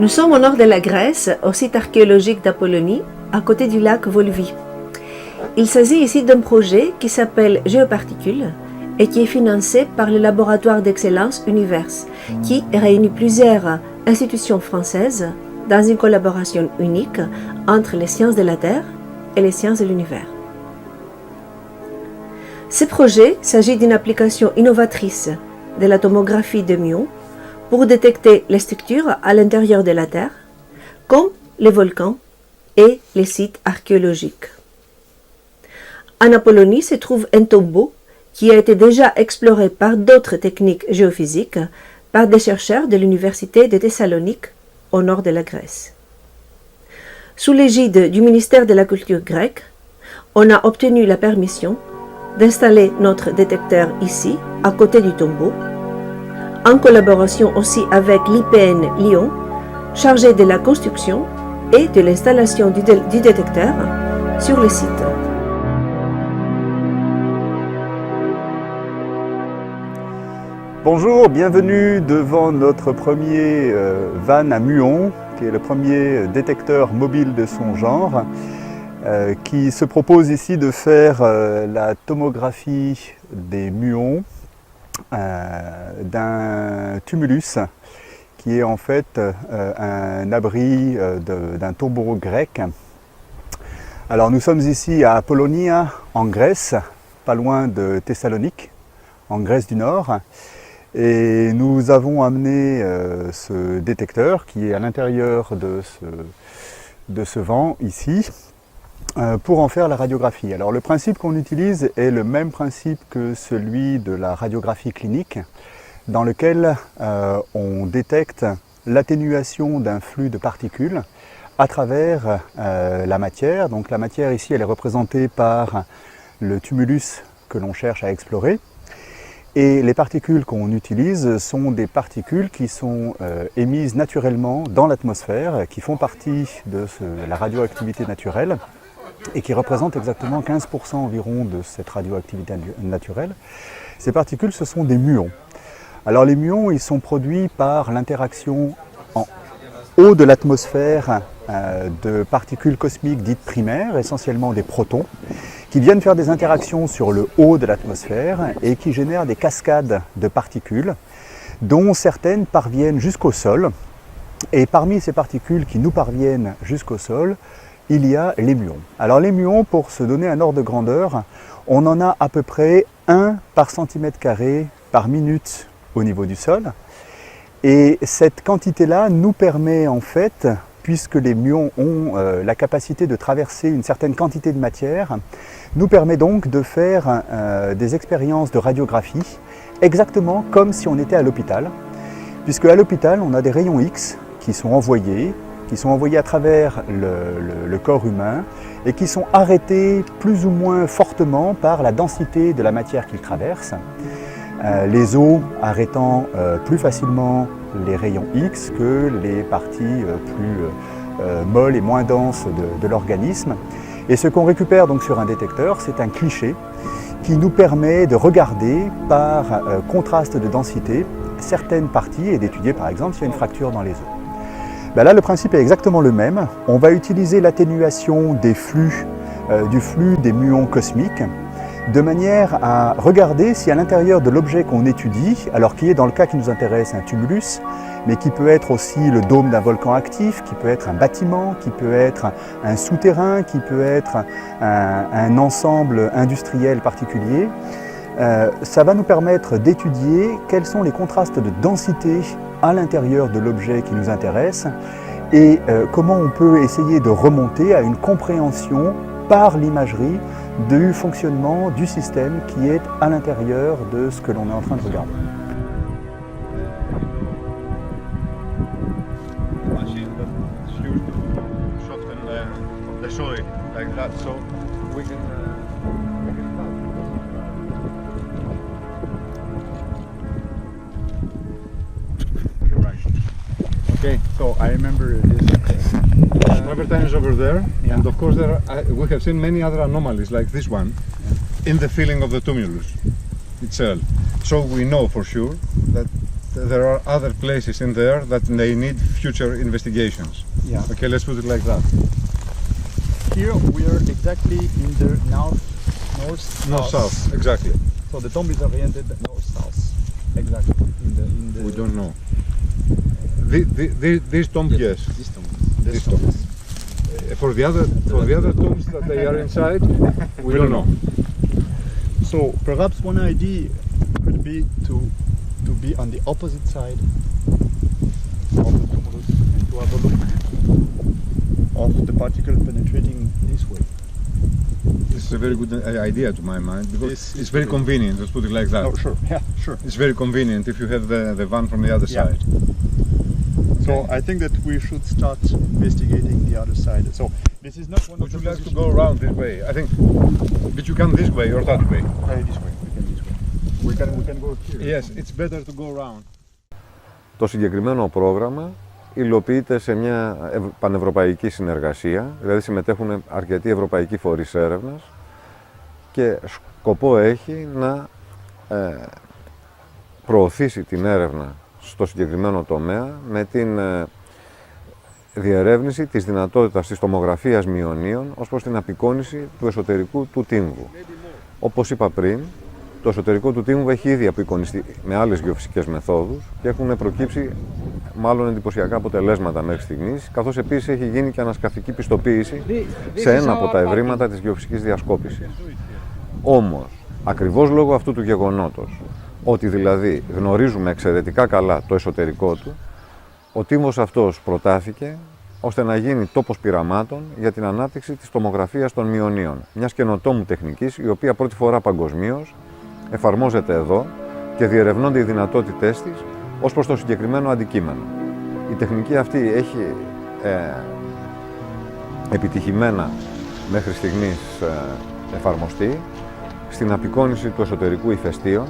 Nous sommes au nord de la Grèce, au site archéologique d'Apollonie, à côté du lac Volvi. Il s'agit ici d'un projet qui s'appelle Géoparticules et qui est financé par le laboratoire d'excellence Univers, qui réunit plusieurs institutions françaises dans une collaboration unique entre les sciences de la Terre et les sciences de l'univers. Ce projet s'agit d'une application innovatrice de la tomographie de muons pour détecter les structures à l'intérieur de la Terre, comme les volcans et les sites archéologiques. En Apollonie se trouve un tombeau qui a été déjà exploré par d'autres techniques géophysiques par des chercheurs de l'Université de Thessalonique au nord de la Grèce. Sous l'égide du ministère de la Culture grecque, on a obtenu la permission d'installer notre détecteur ici, à côté du tombeau, en collaboration aussi avec l'IPN Lyon, chargé de la construction et de l'installation du détecteur sur le site. Bonjour, bienvenue devant notre premier van à muons, qui est le premier détecteur mobile de son genre, qui se propose ici de faire la tomographie des muons d'un tumulus, qui est en fait un abri d'un tombeau grec. Alors nous sommes ici à Apollonia, en Grèce, pas loin de Thessalonique, en Grèce du Nord. Et nous avons amené ce détecteur qui est à l'intérieur de ce vent ici pour en faire la radiographie. Alors le principe qu'on utilise est le même principe que celui de la radiographie clinique, dans lequel on détecte l'atténuation d'un flux de particules à travers la matière. Donc la matière ici elle est représentée par le tumulus que l'on cherche à explorer. Et les particules qu'on utilise sont des particules qui sont émises naturellement dans l'atmosphère, qui font partie de la radioactivité naturelle et qui représentent exactement 15% environ de cette radioactivité naturelle. Ces particules, ce sont des muons. Alors les muons, ils sont produits par l'interaction en haut de l'atmosphère de particules cosmiques dites primaires, essentiellement des protons, qui viennent faire des interactions sur le haut de l'atmosphère et qui génèrent des cascades de particules, dont certaines parviennent jusqu'au sol. Et parmi ces particules qui nous parviennent jusqu'au sol, il y a les muons. Alors les muons, pour se donner un ordre de grandeur, on en a à peu près 1 par centimètre carré par minute au niveau du sol. Et cette quantité-là nous permet en fait, puisque les muons ont la capacité de traverser une certaine quantité de matière, nous permet donc de faire des expériences de radiographie exactement comme si on était à l'hôpital, puisque à l'hôpital on a des rayons X qui sont envoyés à travers le corps humain et qui sont arrêtés plus ou moins fortement par la densité de la matière qu'ils traversent. Les os arrêtant plus facilement les rayons X que les parties plus molles et moins denses de l'organisme. Et ce qu'on récupère donc sur un détecteur, c'est un cliché qui nous permet de regarder par contraste de densité certaines parties et d'étudier par exemple s'il y a une fracture dans les os. Ben là, le principe est exactement le même. On va utiliser l'atténuation des flux, du flux des muons cosmiques, de manière à regarder si à l'intérieur de l'objet qu'on étudie, alors qui est dans le cas qui nous intéresse un tumulus, mais qui peut être aussi le dôme d'un volcan actif, qui peut être un bâtiment, qui peut être un souterrain, qui peut être un ensemble industriel particulier, ça va nous permettre d'étudier quels sont les contrastes de densité à l'intérieur de l'objet qui nous intéresse et comment on peut essayer de remonter à une compréhension par l'imagerie du fonctionnement du système qui est à l'intérieur de ce que l'on est en train de regarder. Okay, so I remember this travertine is over there, yeah. And of course we have seen many other anomalies like this one, in the filling of the tumulus itself. So we know for sure that there are other places in there that they need future investigations. Yeah. Okay, let's put it like that. Here we are exactly in the north-south. North-south, exactly. So the tomb is oriented north-south. Exactly. In the We don't know. This tomb, yes. This tomb. For the other tombs that they are inside, we don't know. So perhaps one idea could be to be on the opposite side of the tumulus and to have a look of the particle penetrating this way. This is a very good idea to my mind because it's very convenient. Let's put it like that. Oh, sure. Yeah, sure. It's very convenient if you have the van from the other Yeah. side. So I think that we should start investigating the other side. So this is not one Would of you the like to positions- go around this way? I think. But you come this way or that way? This way. We can go here. Yes, it's better to go around. Το συγκεκριμένο πρόγραμμα υλοποιείται σε μια πανευρωπαϊκή συνεργασία, δηλαδή συμμετέχουν αρκετοί ευρωπαϊκοί φορείς έρευνας και σκοπό έχει να προωθήσει την έρευνα στο συγκεκριμένο τομέα με την διερεύνηση της δυνατότητας της τομογραφίας μειονίων ως προς την απεικόνιση του εσωτερικού του τύμβου. Όπως είπα πριν, το εσωτερικό του τύμβου έχει ήδη απεικονιστεί με άλλες γεωφυσικές μεθόδους και έχουν προκύψει μάλλον εντυπωσιακά αποτελέσματα μέχρι στιγμής, καθώς επίσης έχει γίνει και ανασκαφική πιστοποίηση σε ένα από τα ευρήματα της γεωφυσικής διασκόπησης. Όμως, ακριβώς λόγω αυτού του γεγονότος, ότι δηλαδή γνωρίζουμε εξαιρετικά καλά το εσωτερικό του, ο τύμβος αυτός προτάθηκε ώστε να γίνει τόπος πειραμάτων για την ανάπτυξη της τομογραφίας των μειονίων, μιας καινοτόμου τεχνικής, η οποία πρώτη φορά παγκοσμίως εφαρμόζεται εδώ και διερευνώνται οι δυνατότητές της ως προς το συγκεκριμένο αντικείμενο. Η τεχνική αυτή έχει επιτυχημένα μέχρι στιγμής εφαρμοστεί στην απεικόνιση του εσωτερικού ηφαιστείων,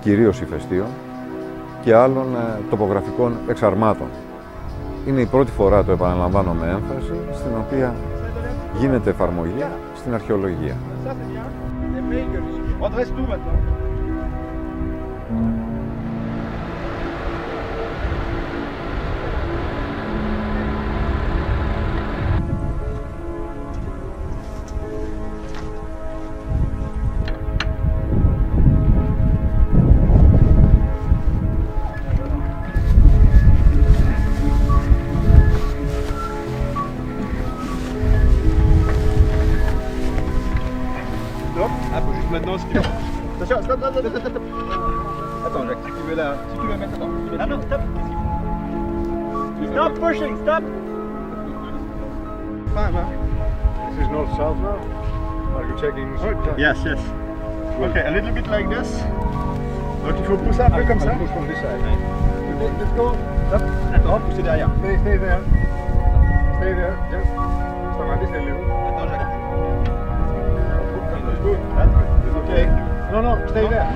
κυρίως ηφαιστείων και άλλων τοπογραφικών εξαρμάτων. Είναι η πρώτη φορά, το επαναλαμβάνω με έμφαση, στην οποία γίνεται εφαρμογή στην αρχαιολογία. Maintenant, si tu veux. Attention, stop. Attends, Jacques, si tu veux la mettre dedans. Ah non, stop. Stop pushing, stop. Fine, huh? This is north-south now. Are you checking? Yes. Okay, a little bit like this. Donc il faut pousser un peu comme ça. Push from this side. Let's go. Stop. Attends, pousser derrière. Stay there. Stay there. Just σταματήστε λίγο. Attends, Jacques. That's good. That's good. It's okay. No, stay there.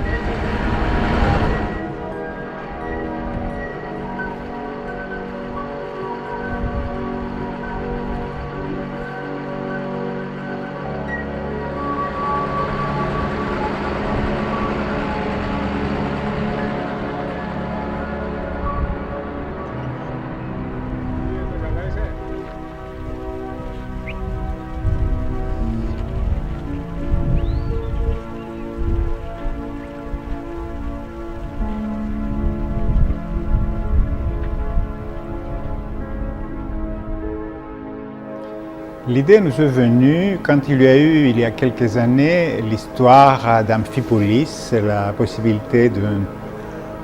L'idée nous est venue quand il y a eu, il y a quelques années, l'histoire d'Amphipolis, la possibilité d'un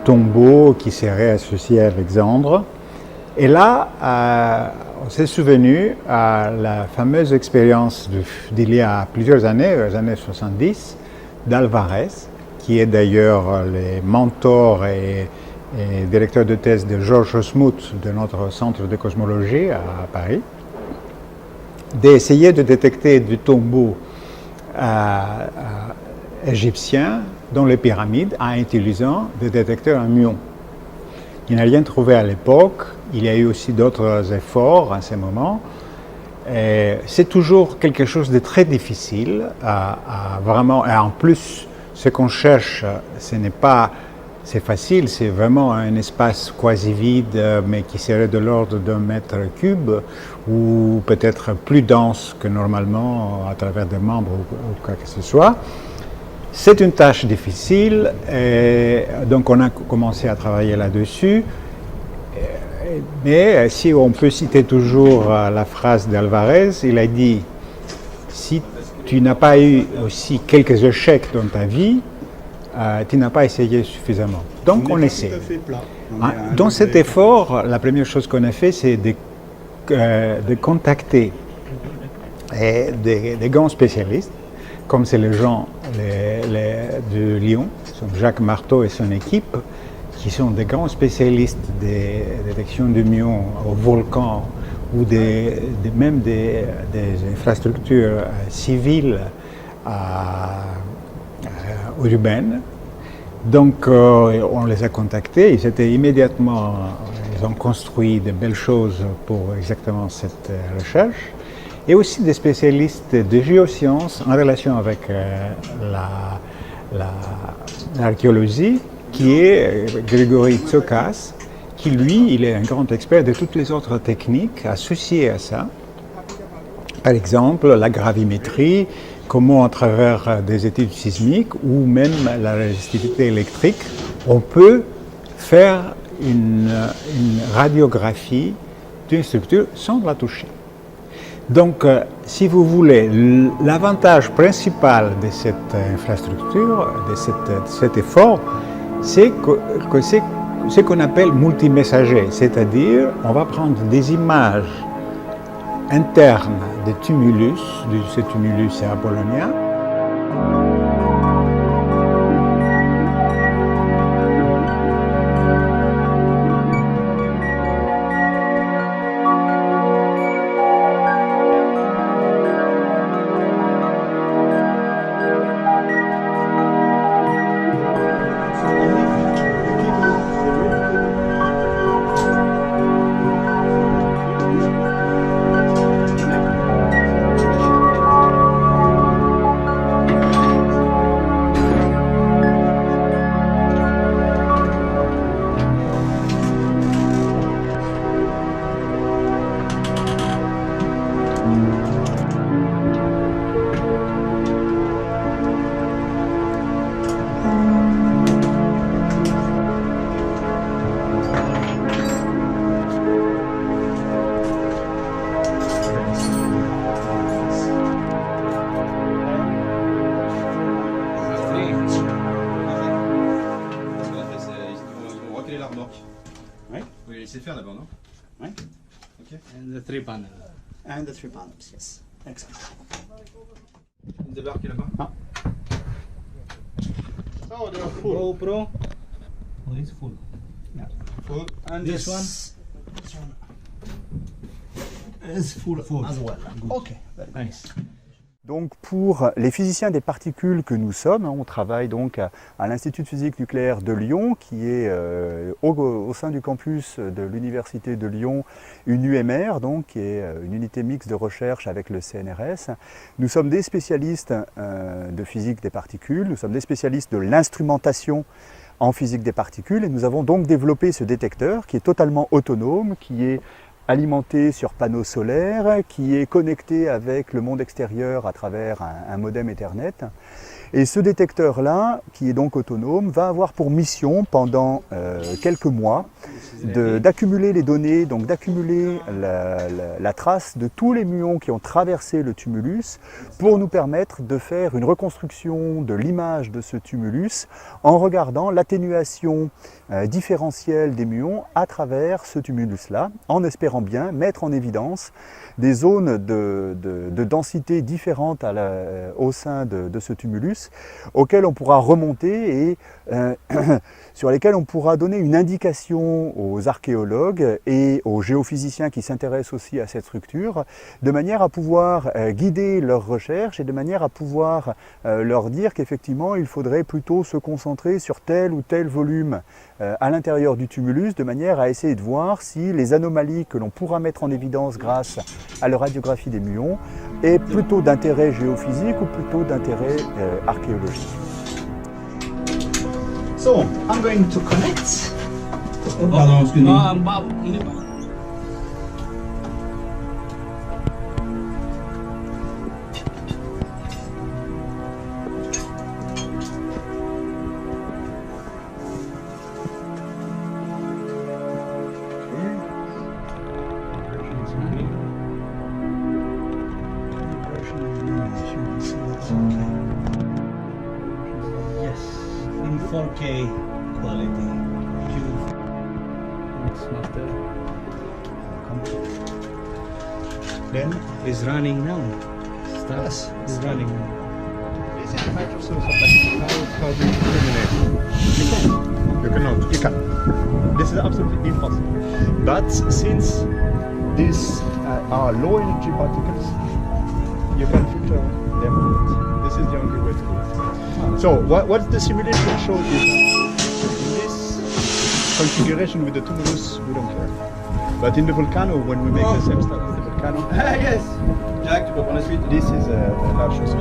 tombeau qui serait associé à Alexandre. Et là, on s'est souvenu à la fameuse expérience d'il y a plusieurs années, les années 70, d'Alvarez, qui est d'ailleurs le mentor et directeur de thèse de Georges Smoot de notre centre de cosmologie à Paris, d'essayer de détecter du tombeau égyptien dans les pyramides en utilisant des détecteurs à muons. Il n'a rien trouvé à l'époque, il y a eu aussi d'autres efforts à ce moment. C'est toujours quelque chose de très difficile à vraiment, et en plus ce qu'on cherche, ce n'est pas c'est facile, c'est vraiment un espace quasi vide, mais qui serait de l'ordre d'un mètre cube, ou peut-être plus dense que normalement à travers des membres ou quoi que ce soit. C'est une tâche difficile, et donc on a commencé à travailler là-dessus. Mais si on peut citer toujours la phrase d'Alvarez, il a dit « Si tu n'as pas eu aussi quelques échecs dans ta vie, tu n'as pas essayé suffisamment. » Donc on essaie. Dans cet effort, la première chose qu'on a fait, c'est de contacter des grands spécialistes, comme c'est les gens de Lyon, Jacques Marteau et son équipe, qui sont des grands spécialistes des détections de muons au volcan ou même des infrastructures civiles urbaines. Donc on les a contactés, ils ont construit de belles choses pour exactement cette recherche. Et aussi des spécialistes de géosciences en relation avec l'archéologie, qui est Grégory Tsokas, qui lui, il est un grand expert de toutes les autres techniques associées à ça. Par exemple, la gravimétrie, comment à travers des études sismiques ou même la résistivité électrique, on peut faire une radiographie d'une structure sans la toucher. Donc, si vous voulez, l'avantage principal de cette infrastructure, de cet effort, c'est que c'est ce qu'on appelle multimessager, c'est-à-dire on va prendre des images internes des tumulus, de ce tumulus à Apollonia. Faire d'abord, non? Right? Okay. And the 3 panels. And the 3 panels, yes. Excellent. Débarquez là-bas. Ah. Oh, they are full. GoPro. Oh, it's full. Yeah. Full. And this one? This one is full as well. Good. Okay, very good. Nice. Donc pour les physiciens des particules que nous sommes, on travaille donc à l'Institut de physique nucléaire de Lyon, qui est au sein du campus de l'Université de Lyon, une UMR, donc, qui est une unité mixte de recherche avec le CNRS. Nous sommes des spécialistes de physique des particules, nous sommes des spécialistes de l'instrumentation en physique des particules, et nous avons donc développé ce détecteur qui est totalement autonome, qui est alimenté sur panneaux solaires, qui est connecté avec le monde extérieur à travers un modem Ethernet. Et ce détecteur-là, qui est donc autonome, va avoir pour mission pendant quelques mois d'accumuler les données, donc d'accumuler la trace de tous les muons qui ont traversé le tumulus pour nous permettre de faire une reconstruction de l'image de ce tumulus en regardant l'atténuation différentielle des muons à travers ce tumulus-là, en espérant bien mettre en évidence des zones de densité différentes au sein de ce tumulus, auxquelles on pourra remonter et sur lesquels on pourra donner une indication aux archéologues et aux géophysiciens qui s'intéressent aussi à cette structure, de manière à pouvoir guider leurs recherches et de manière à pouvoir leur dire qu'effectivement il faudrait plutôt se concentrer sur tel ou tel volume à l'intérieur du tumulus, de manière à essayer de voir si les anomalies que l'on pourra mettre en évidence grâce à la radiographie des muons est plutôt d'intérêt géophysique ou plutôt d'intérêt archéologique. So, I'm going to connect. Pardon, excusez-moi. On est pas. Yes, in 4K quality. Then It's running now. Start. Yes. It's running. This is Microsoft. How do you eliminate? You cannot. You can. This is absolutely impossible. But since these are low energy particles, you can filter them out. This is the only way to do it. So what the simulation shows is that in this configuration with the tumulus, we don't care. But in the volcano, when we make the same stuff with the volcano, yes. Jack, tu peux prendre la suite. this is a large chose.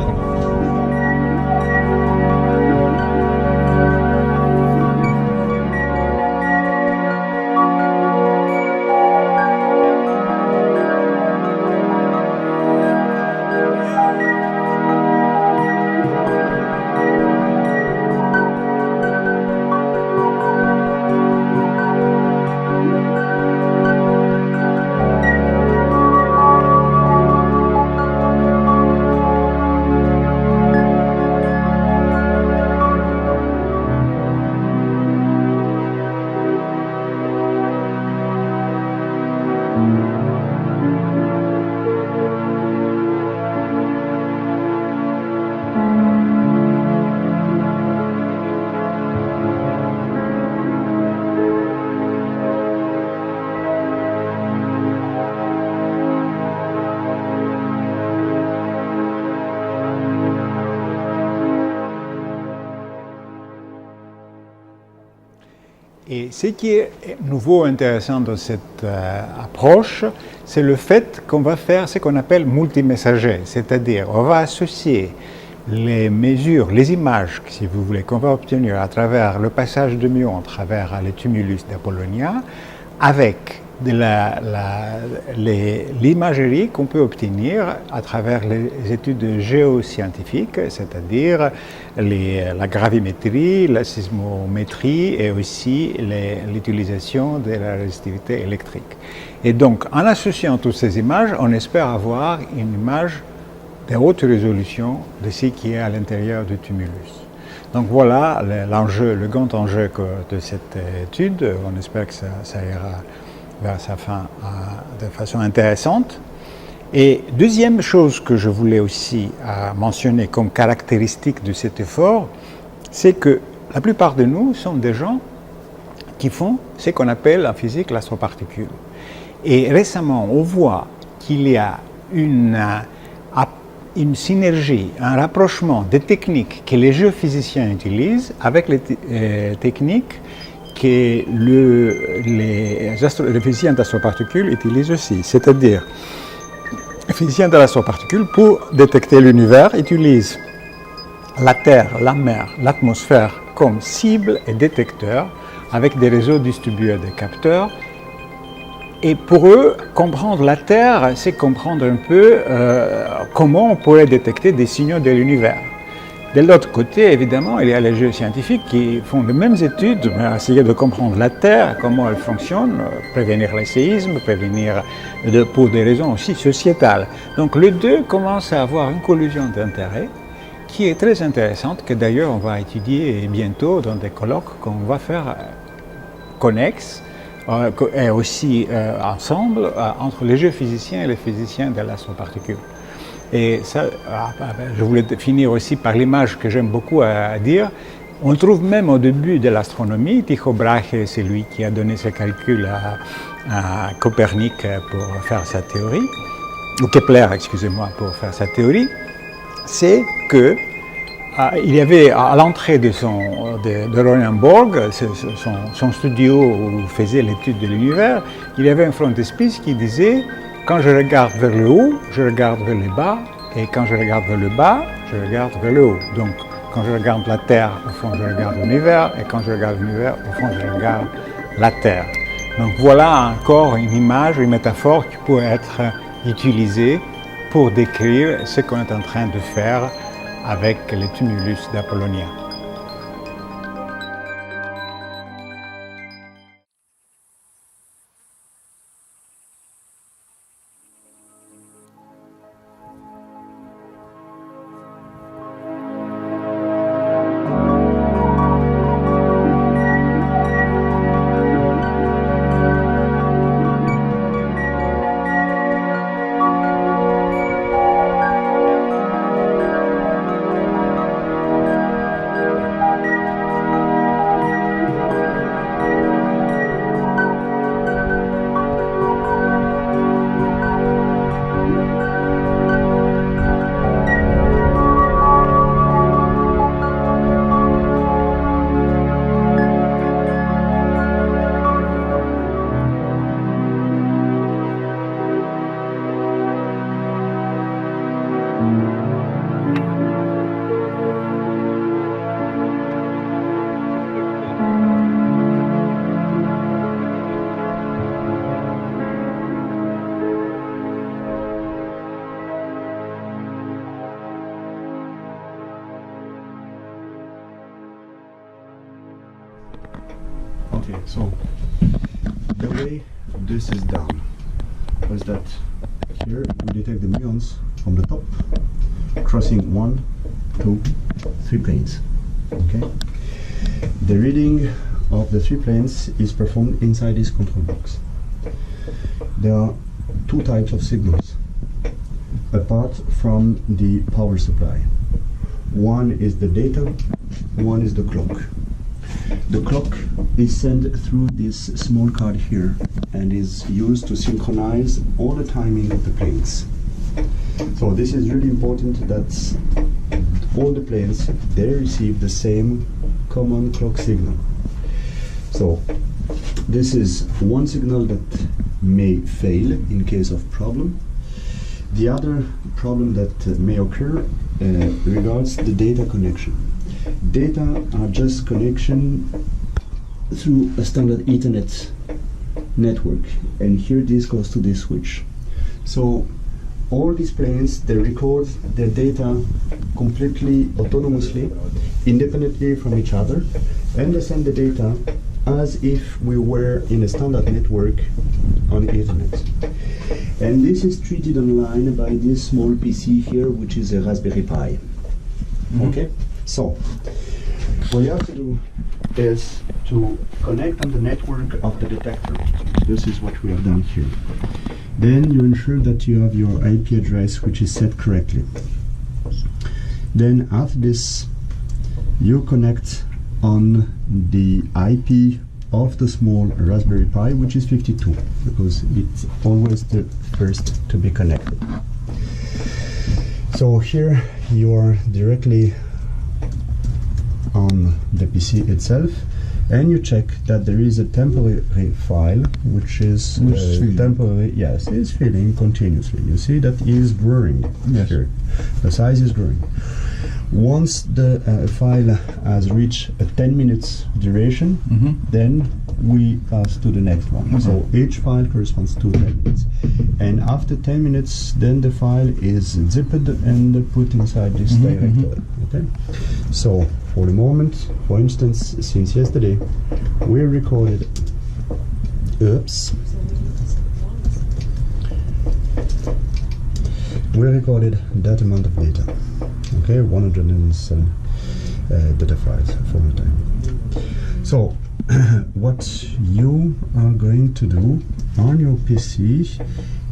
Et ce qui est nouveau, intéressant dans cette approche, c'est le fait qu'on va faire ce qu'on appelle multimessager, c'est-à-dire on va associer les mesures, les images, si vous voulez, qu'on va obtenir à travers le passage de Myons, à travers les tumulus d'Apollonia, avec l'imagerie qu'on peut obtenir à travers les études géoscientifiques, c'est-à-dire la gravimétrie, la sismométrie et aussi l'utilisation de la résistivité électrique. Et donc, en associant toutes ces images, on espère avoir une image de haute résolution de ce qui est à l'intérieur du tumulus. Donc voilà l'enjeu, le grand enjeu de cette étude. On espère que ça ira vers sa fin de façon intéressante. Et deuxième chose que je voulais aussi mentionner comme caractéristique de cet effort, c'est que la plupart de nous sont des gens qui font ce qu'on appelle en physique l'astroparticule. Et récemment, on voit qu'il y a une synergie, un rapprochement des techniques que les géophysiciens utilisent avec les techniques que les physiciens d'astroparticules utilisent aussi. C'est-à-dire, les physiciens de l'astroparticule, pour détecter l'univers, utilisent la Terre, la mer, l'atmosphère comme cible et détecteur, avec des réseaux distribués de capteurs. Et pour eux, comprendre la Terre, c'est comprendre un peu comment on pourrait détecter des signaux de l'univers. De l'autre côté, évidemment, il y a les géoscientifiques qui font les mêmes études, mais essayer de comprendre la Terre, comment elle fonctionne, prévenir les séismes, prévenir pour des raisons aussi sociétales. Donc les deux commencent à avoir une collusion d'intérêts qui est très intéressante, que d'ailleurs on va étudier bientôt dans des colloques qu'on va faire connexes, et aussi ensemble entre les géophysiciens et les physiciens de l'astroparticule. Et ça, je voulais finir aussi par l'image que j'aime beaucoup à dire. On trouve même au début de l'astronomie, Tycho Brahe, c'est lui qui a donné ses calculs à Copernic pour faire sa théorie, ou Kepler, excusez-moi, pour faire sa théorie, c'est que il y avait à l'entrée de Rosenborg, son studio où il faisait l'étude de l'univers, il y avait un frontispice qui disait « Quand je regarde vers le haut, je regarde vers le bas, et quand je regarde vers le bas, je regarde vers le haut ». Donc, Quand je regarde la Terre, au fond, je regarde l'univers, et quand je regarde l'univers, au fond, je regarde la Terre. Donc voilà encore une image, une métaphore qui pourrait être utilisée pour décrire ce qu'on est en train de faire avec les tumulus d'Apollonia. Okay, so the way this is done was that here we detect the muons from the top, crossing 1, 2, 3 planes. Okay. The reading of the 3 planes is performed inside this control box. There are 2 types of signals apart from the power supply. One is the data, one is the clock. The clock is sent through this small card here and is used to synchronize all the timing of the planes. So this is really important that all the planes, they receive the same common clock signal. So this is one signal that may fail in case of problem. The other problem that may occur regards the data connection. Data are just connection through a standard Ethernet network, and here this goes to this switch. So all these planes, they record their data completely autonomously, independently from each other, and they send the data as if we were in a standard network on Ethernet. And this is treated online by this small PC here, which is a Raspberry Pi. Okay? So, what you have to do is to connect on the network of the detector. This is what we have done here. Then you ensure that you have your IP address which is set correctly. Then after this, you connect on the IP of the small Raspberry Pi, which is 52, because it's always the first to be connected. So here you are directly on the PC itself, and you check that there is a temporary file which is temporary. Yes, it's filling continuously. You see that is growing. Yes. Here. The size is growing. Once the file has reached a 10 minutes duration, then we pass to the next one. So each file corresponds to 10 minutes. And after 10 minutes, then the file is zipped and put inside this directory. Okay. So for the moment, for instance, since yesterday, we recorded. Oops. We recorded that amount of data. Okay, 107 data files for the time. So what you are going to do on your PC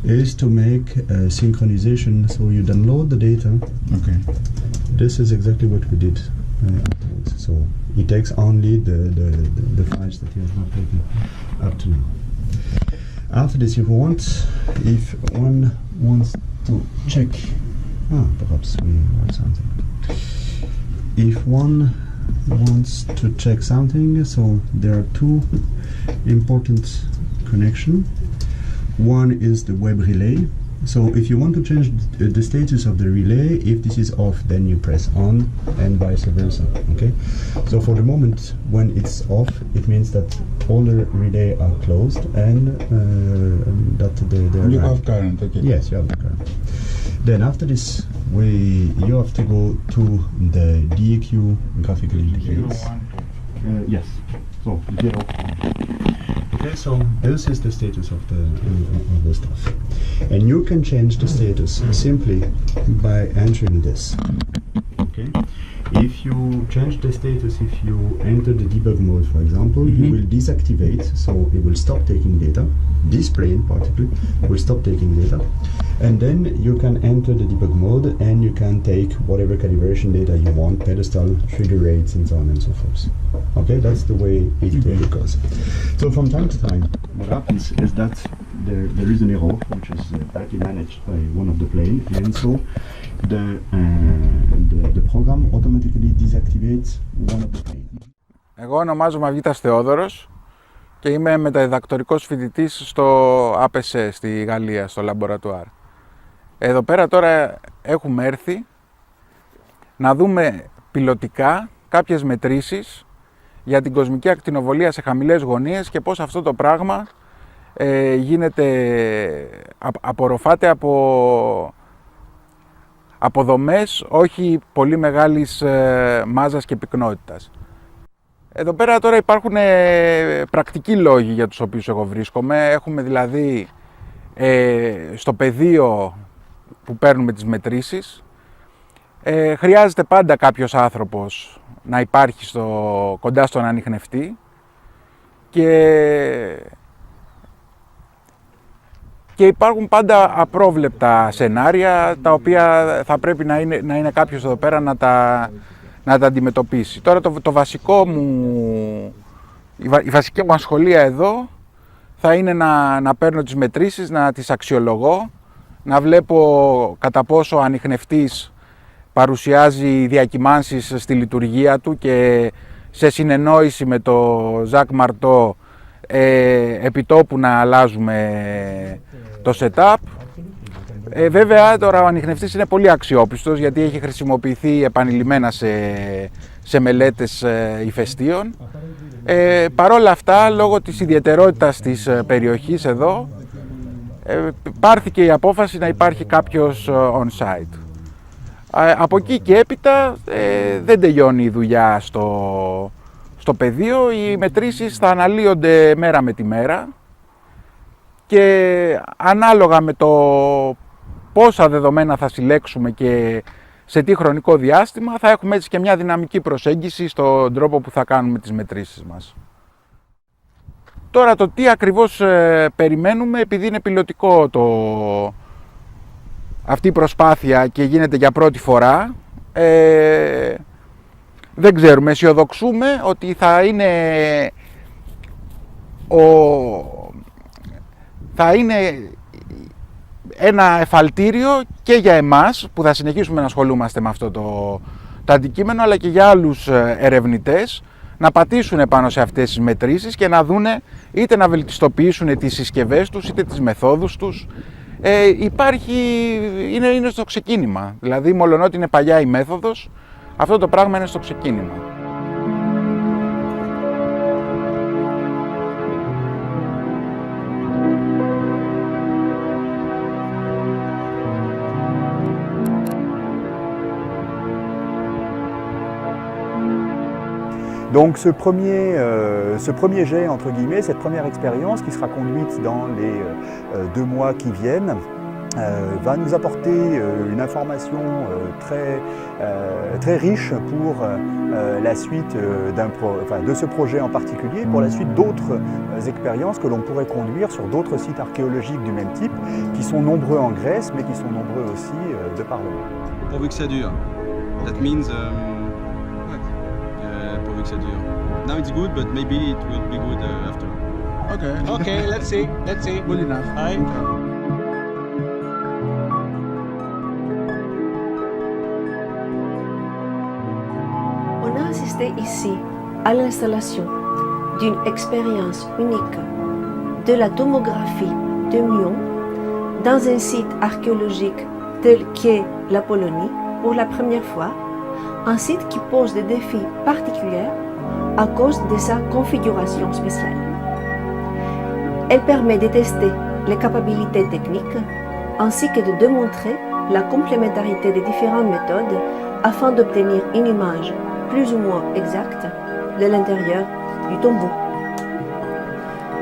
is to make a synchronization. So you download the data. Okay. This is exactly what we did afterwards. So it takes only the files that you have not taken up to now. After this, if one wants to check, perhaps we write something. If one wants to check something, so there are 2 important connections. one is the web relay. So if you want to change the status of the relay, if this is off, then you press on, and vice versa. Okay. So for the moment, when it's off, it means that all the relay are closed and that You have current. Okay. Yes, you have the current. Then after this, you have to go to the DAQ graphical interface. Yes. So 0. Okay, so this is the status of the stuff, and you can change the status simply by entering this. Okay, if you change the status, if you enter the debug mode, for example, you will deactivate, so it will stop taking data. This plane particularly will stop taking data, and then you can enter the debug mode and you can take whatever calibration data you want, pedestal, trigger rates, and so on and so forth. Okay, that's the way it goes. So from time to time, what happens is that there is an error which is badly managed by one of the plane, and so the program automatically deactivates one of the plane. Εγώ ονομάζομαι Αυγίτας Θεόδωρος και είμαι μεταδιδακτορικός φοιτητής στο APC στη Γαλλία, στο Laboratoire. Εδώ πέρα τώρα έχουμε έρθει να δούμε πιλωτικά κάποιες μετρήσεις για την κοσμική ακτινοβολία σε χαμηλές γωνίες και πώς αυτό το πράγμα απορροφάται από δομές όχι πολύ μεγάλης μάζας και πυκνότητας. Εδώ πέρα τώρα υπάρχουν πρακτικοί λόγοι για τους οποίους εγώ βρίσκομαι. Έχουμε δηλαδή στο πεδίο που παίρνουμε τις μετρήσεις, χρειάζεται πάντα κάποιος άνθρωπος να υπάρχει κοντά στον ανιχνευτή και υπάρχουν πάντα απρόβλεπτα σενάρια τα οποία θα πρέπει να είναι κάποιος εδώ πέρα να τα αντιμετωπίσει. Τώρα η βασική μου ασχολία εδώ θα είναι να παίρνω τις μετρήσεις, να τις αξιολογώ, να βλέπω κατά πόσο ο ανιχνευτής παρουσιάζει διακυμάνσεις στη λειτουργία του και σε συνεννόηση με το Ζακ Μαρτό επιτόπου να αλλάζουμε το setup. Βέβαια τώρα ο ανιχνευτής είναι πολύ αξιόπιστος γιατί έχει χρησιμοποιηθεί επανειλημμένα σε μελέτες ηφαιστείων. Παρόλα αυτά, λόγω της ιδιαιτερότητας της περιοχής εδώ, πάρθηκε η απόφαση να υπάρχει κάποιος on-site. Από εκεί και έπειτα δεν τελειώνει η δουλειά στο πεδίο. Οι μετρήσεις θα αναλύονται μέρα με τη μέρα και ανάλογα με το πόσα δεδομένα θα συλλέξουμε και σε τι χρονικό διάστημα θα έχουμε έτσι και μια δυναμική προσέγγιση στον τρόπο που θα κάνουμε τις μετρήσεις μας. Τώρα το τι ακριβώς περιμένουμε, επειδή είναι πιλωτικό αυτή η προσπάθεια και γίνεται για πρώτη φορά, δεν ξέρουμε, αισιοδοξούμε ότι θα είναι ένα εφαλτήριο και για εμάς που θα συνεχίσουμε να ασχολούμαστε με αυτό το αντικείμενο, αλλά και για άλλους ερευνητές να πατήσουν πάνω σε αυτές τις μετρήσεις και να δούνε είτε να βελτιστοποιήσουν τις συσκευές τους είτε τις μεθόδους τους. Είναι στο ξεκίνημα, δηλαδή μολονότι είναι παλιά η μέθοδος, αυτό το πράγμα είναι στο ξεκίνημα. Donc ce premier jet, entre guillemets, cette première expérience qui sera conduite dans les 2 mois qui viennent, va nous apporter une information très riche pour la suite de ce projet en particulier, pour la suite d'autres expériences que l'on pourrait conduire sur d'autres sites archéologiques du même type, qui sont nombreux en Grèce, mais qui sont nombreux aussi de par le monde. Pourvu que ça dure. That means pourvu que ça dure. Now it's good, but maybe it will be good after. Okay, let's see. Good enough. Hi. On a assisté ici à l'installation d'une expérience unique de la tomographie de Mion dans un site archéologique tel qu'est la Polonie pour la première fois, un site qui pose des défis particuliers à cause de sa configuration spéciale. Elle permet de tester les capacités techniques ainsi que de démontrer la complémentarité des différentes méthodes afin d'obtenir une image plus ou moins exacte de l'intérieur du tombeau.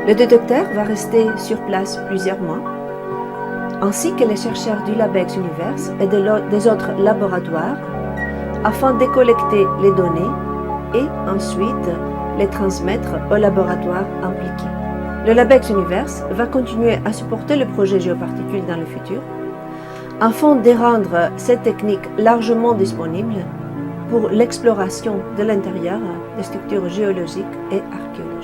Le détecteur va rester sur place plusieurs mois, ainsi que les chercheurs du LabEx Universe et des autres laboratoires, afin de collecter les données et ensuite les transmettre aux laboratoires impliqués. Le LabEx Universe va continuer à supporter le projet géoparticules dans le futur, afin de rendre cette technique largement disponible pour l'exploration de l'intérieur des structures géologiques et archéologiques.